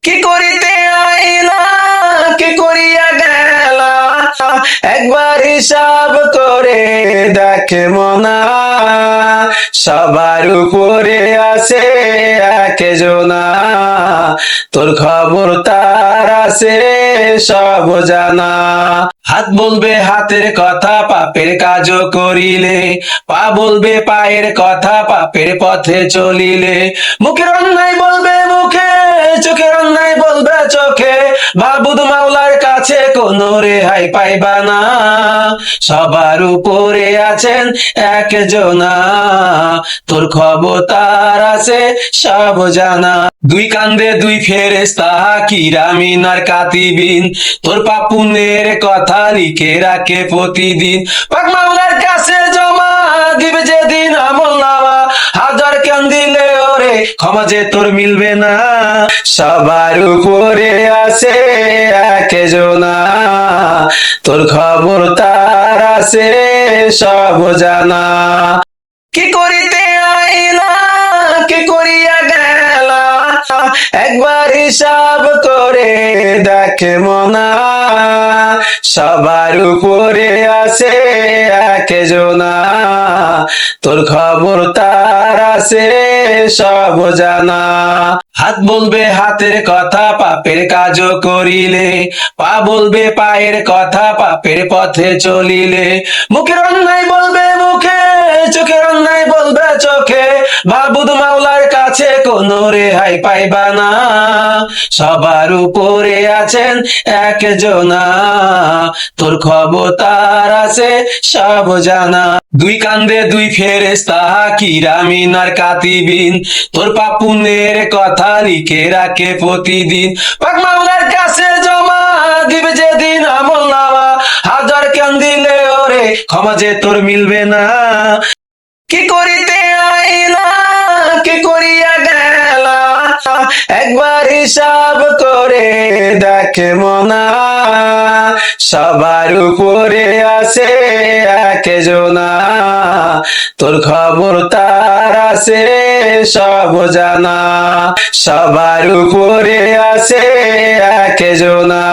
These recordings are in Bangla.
কি করিতে আইলা, কি করিয়া গেলা, একবার হিসাব করে দেখে মনা, সবার উপরে আছে একজনা, তোর খবর তার আছে সব জানা। হাত বলবে হাতের কথা পাপের কাজও করিলে, পা বলবে পায়ের কথা পাপের পথে চলিলে, মুখের অন্যায় বলবে মুখে, চোখের অন্যায় বলবে চোখে, বাবুদ মাওলার কাছে কোনো রেহাই পাইবা না, সবার উপরে আছেন একজনা, তোর খবর তার আছে সব জানা। দুই কান্দে দুই ফেরেশতা কিরামিন আর কাতিবিন, তোর পাপ পুণ্যের কথা লিখে রাখে প্রতিদিন, পাক মাওলার কাছে জমা দিবে যেদিন আমলনামা, হাজার কান্দিলে ওরে ক্ষমা যে তোর মিলবে না, সবার উপরে আছে একজনা, তোর খবর তার আছে সব জানা। কি করিতে আইলা, কি করিয়া গেলা, একবার হিসাব করে দেখে মনা, সবার উপরে আছে একজনা, তোর খবর তার আছে সব জানা। হাত বলবে হাতের কথা পাপের কাজও করিলে, পা বলবে পায়ের কথা পাপের পথে চলিলে, মুখের অন্যায় বলবে মুখে, চোখের অন্যায় বলবে চোখে, বাবুদ মাওলার কাছে কোনো রেহাই পাইবা না, সবার উপরে আছেন একজনা, তোর খবর তার আছে সব জানা। দুই কান্দে দুই ফেরেশতা কিরামিন আর কাতিবিন, তোর পাপ পুণ্যের কথা লিখে রাখে প্রতিদিন, পাক মাওলার কাছে জমা দিবে যেদিন আমলনামা, হাজার কান্দিলে ওরে ক্ষমা যে তোর মিলবে না। কি করিতে আইলা, কি করিয়া গেলা, একবার হিসাব করে দেখে মনা, সবার উপরে আছে একজনা, তোর খবর তার আছে সব জানা, সবার উপরে আছে একজনা,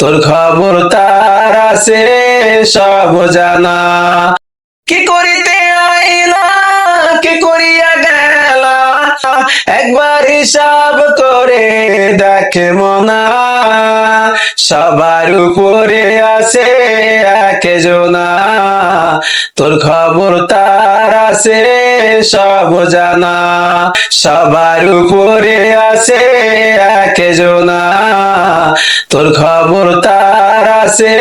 তোর খবর তার আছে সব জানা। কি করিতে আইলা, কি করিয়া গেলা, একবার হিসাব করে দেখে মনা, সবার উপরে আছে একজনা, তোর খবর তার আছে সব জানা, সবার উপরে আছে একজনা, তোর খবর তার আছে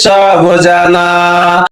সব জানা।